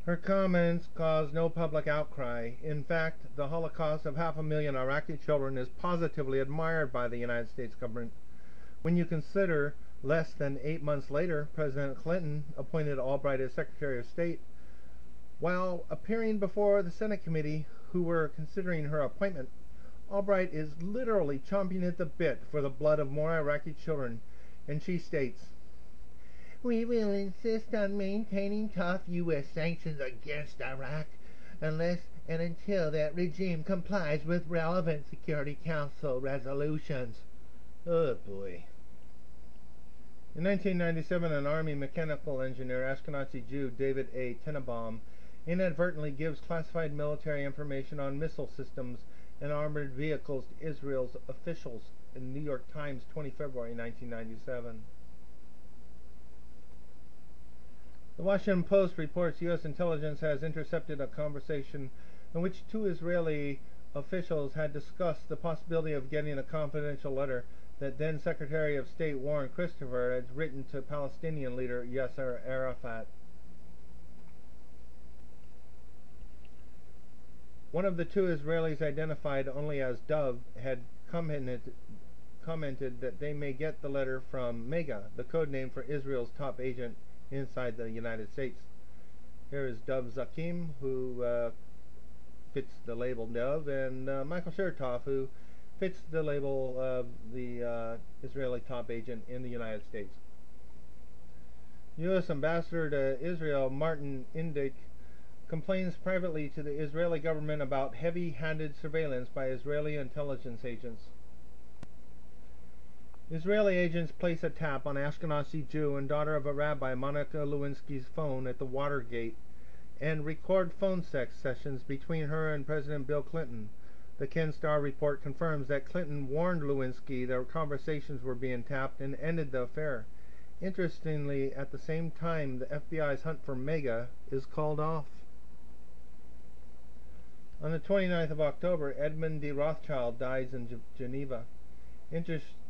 Her comments caused no public outcry. In fact, the Holocaust of 500,000 Iraqi children is positively admired by the United States government. When you consider less than 8 months later, President Clinton appointed Albright as Secretary of State. While appearing before the Senate committee who were considering her appointment, Albright is literally chomping at the bit for the blood of more Iraqi children, and she states, "We will insist on maintaining tough U.S. sanctions against Iraq unless and until that regime complies with relevant Security Council resolutions." Oh boy. In 1997, an Army mechanical engineer, Ashkenazi Jew David A. Tenenbaum, inadvertently gives classified military information on missile systems and armored vehicles to Israel's officials in New York Times, 20 February 1997. The Washington Post reports U.S. intelligence has intercepted a conversation in which two Israeli officials had discussed the possibility of getting a confidential letter that then Secretary of State Warren Christopher had written to Palestinian leader Yasser Arafat. One of the two Israelis, identified only as Dove, had commented that they may get the letter from Mega, the code name for Israel's top agent inside the United States. Here is Dov Zakim, who fits the label Dove, and Michael Chertoff, who fits the label of the Israeli top agent in the United States. U.S. Ambassador to Israel Martin Indyk complains privately to the Israeli government about heavy-handed surveillance by Israeli intelligence agents. Israeli agents place a tap on Ashkenazi Jew and daughter of a rabbi Monica Lewinsky's phone at the Watergate and record phone sex sessions between her and President Bill Clinton. The Ken Starr report confirms that Clinton warned Lewinsky their conversations were being tapped and ended the affair. Interestingly, at the same time, the FBI's hunt for Mega is called off. On the 29th of October, Edmund de Rothschild dies in Geneva.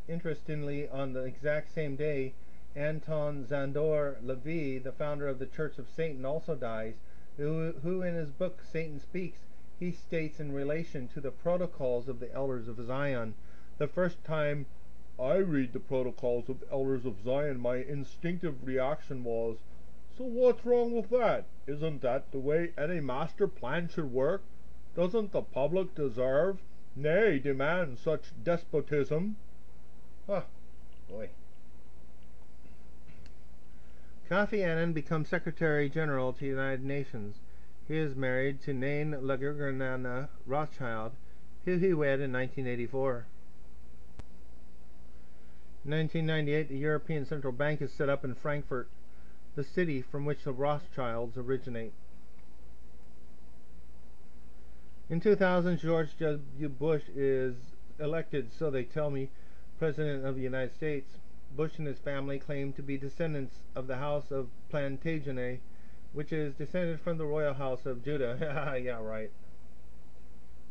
Interestingly, on the exact same day, Anton Szandor Levy, the founder of the Church of Satan, also dies, who in his book Satan Speaks, he states in relation to the protocols of the Elders of Zion, "The first time I read the protocols of the Elders of Zion, my instinctive reaction was, so what's wrong with that? Isn't that the way any master plan should work? Doesn't the public deserve, nay, demand such despotism?" Oh, boy. Kofi Annan becomes Secretary General to the United Nations. He is married to Nain Lagurganana Rothschild, who he wed in 1984. In 1998, the European Central Bank is set up in Frankfurt, the city from which the Rothschilds originate. In 2000, George W. Bush is elected, so they tell me, President of the United States. Bush and his family claim to be descendants of the House of Plantagenet, which is descended from the royal house of Judah. Yeah, right.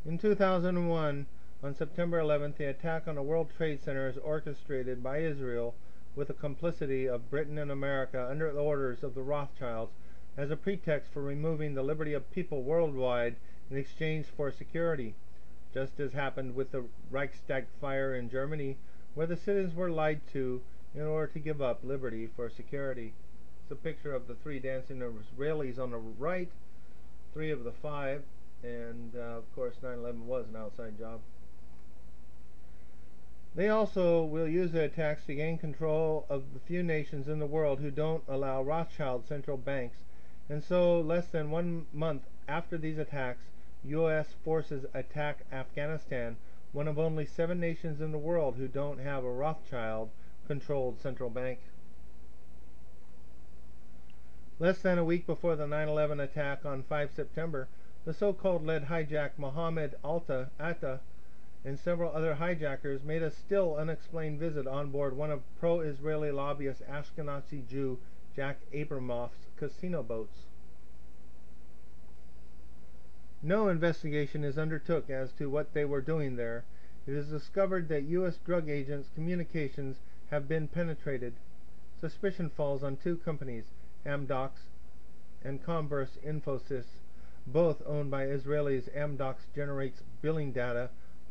In 2001, on September 11th, the attack on the World Trade Center is orchestrated by Israel with the complicity of Britain and America under the orders of the Rothschilds as a pretext for removing the liberty of people worldwide in exchange for security, just as happened with the Reichstag fire in Germany, where the citizens were lied to in order to give up liberty for security. It's a picture of the three dancing Israelis on the right, 3 of the 5, and of course 9/11 was an outside job. They also will use the attacks to gain control of the few nations in the world who don't allow Rothschild central banks, and so less than 1 month after these attacks, U.S. forces attack Afghanistan, one of only 7 nations in the world who don't have a Rothschild-controlled central bank. Less than a week before the 9/11 attack on 5 September, the so-called lead hijack Mohammed Atta and several other hijackers made a still unexplained visit on board one of pro-Israeli lobbyist Ashkenazi Jew Jack Abramoff's casino boats. No investigation is undertook as to what they were doing there. It is discovered that U.S. drug agents' communications have been penetrated. Suspicion falls on 2 companies, Amdocs and Converse Infosys, both owned by Israelis. Amdocs generates billing data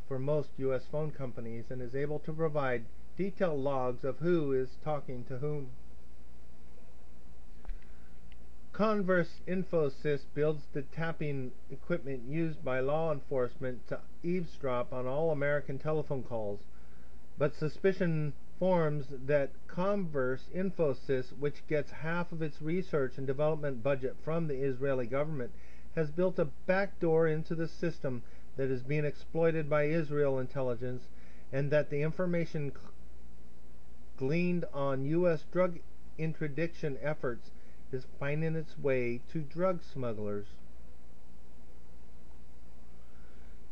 for most U.S. phone companies and is able to provide detailed logs of who is talking to whom. Converse Infosys builds the tapping equipment used by law enforcement to eavesdrop on all American telephone calls. But suspicion forms that Converse Infosys, which gets half of its research and development budget from the Israeli government, has built a backdoor into the system that is being exploited by Israel intelligence, and that the information gleaned on U.S. drug interdiction efforts is finding its way to drug smugglers.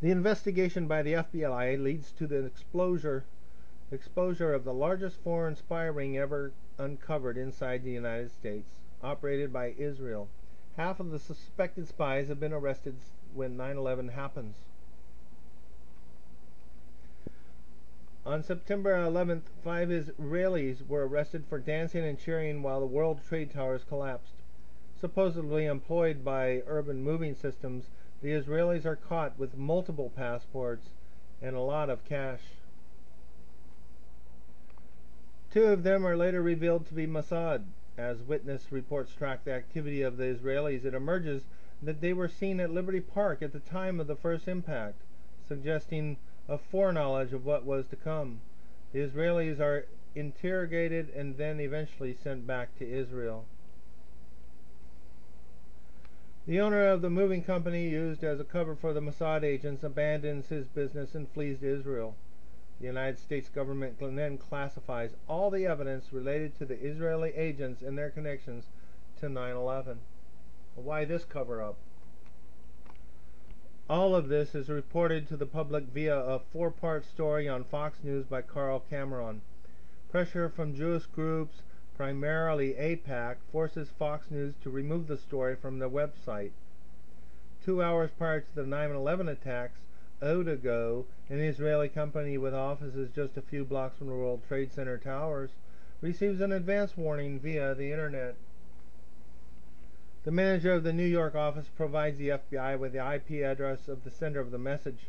The investigation by the FBI leads to the exposure of the largest foreign spy ring ever uncovered inside the United States, operated by Israel. Half of the suspected spies have been arrested when 9/11 happens. On September 11th, 5 Israelis were arrested for dancing and cheering while the World Trade Towers collapsed. Supposedly employed by Urban Moving Systems, the Israelis are caught with multiple passports and a lot of cash. 2 of them are later revealed to be Mossad. As witness reports track the activity of the Israelis, it emerges that they were seen at Liberty Park at the time of the first impact, suggesting a foreknowledge of what was to come. The Israelis are interrogated and then eventually sent back to Israel. The owner of the moving company used as a cover for the Mossad agents abandons his business and flees to Israel. The United States government then classifies all the evidence related to the Israeli agents and their connections to 9/11. Why this cover-up? All of this is reported to the public via a 4-part story on Fox News by Carl Cameron. Pressure from Jewish groups, primarily AIPAC, forces Fox News to remove the story from their website. 2 hours prior to the 9/11 attacks, Odago, an Israeli company with offices just a few blocks from the World Trade Center towers, receives an advance warning via the internet. The manager of the New York office provides the FBI with the IP address of the sender of the message,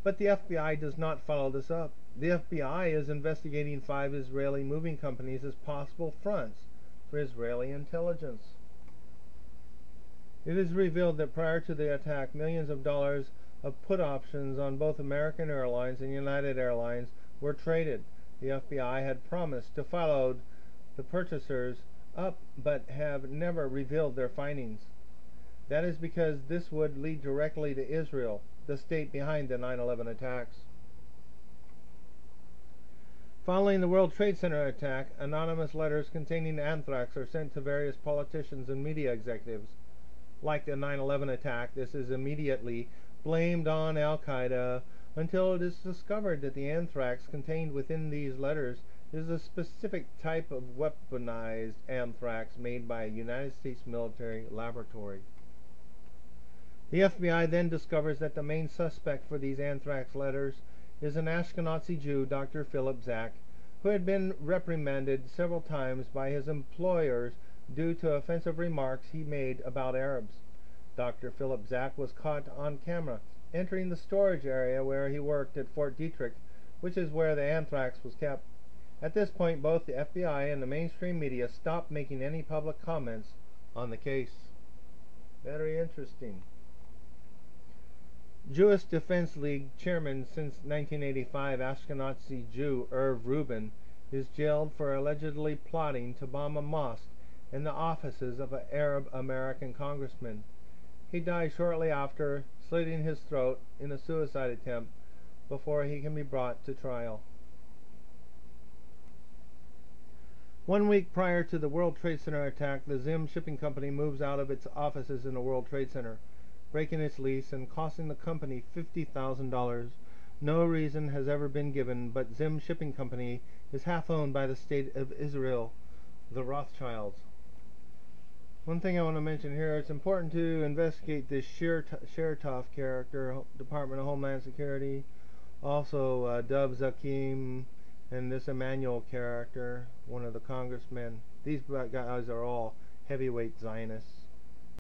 but the FBI does not follow this up. The FBI is investigating 5 Israeli moving companies as possible fronts for Israeli intelligence. It is revealed that prior to the attack, millions of dollars of put options on both American Airlines and United Airlines were traded. The FBI had promised to follow the purchasers up, but have never revealed their findings. That is because this would lead directly to Israel, the state behind the 9/11 attacks. Following the World Trade Center attack, anonymous letters containing anthrax are sent to various politicians and media executives. Like the 9/11 attack, this is immediately blamed on Al-Qaeda until it is discovered that the anthrax contained within these letters is a specific type of weaponized anthrax made by a United States military laboratory. The FBI then discovers that the main suspect for these anthrax letters is an Ashkenazi Jew, Dr. Philip Zach, who had been reprimanded several times by his employers due to offensive remarks he made about Arabs. Dr. Philip Zach was caught on camera entering the storage area where he worked at Fort Detrick, which is where the anthrax was kept. At this point, both the FBI and the mainstream media stopped making any public comments on the case. Very interesting. Jewish Defense League chairman since 1985, Ashkenazi Jew Irv Rubin, is jailed for allegedly plotting to bomb a mosque and the offices of an Arab American congressman. He died shortly after, slitting his throat in a suicide attempt before he can be brought to trial. 1 week prior to the World Trade Center attack, the Zim Shipping Company moves out of its offices in the World Trade Center, breaking its lease and costing the company $50,000. No reason has ever been given, but Zim Shipping Company is half owned by the State of Israel, the Rothschilds. One thing I want to mention here, it's important to investigate this Chertoff character, Department of Homeland Security, also Dov Zakim, and this Emmanuel character, one of the congressmen. These guys are all heavyweight Zionists.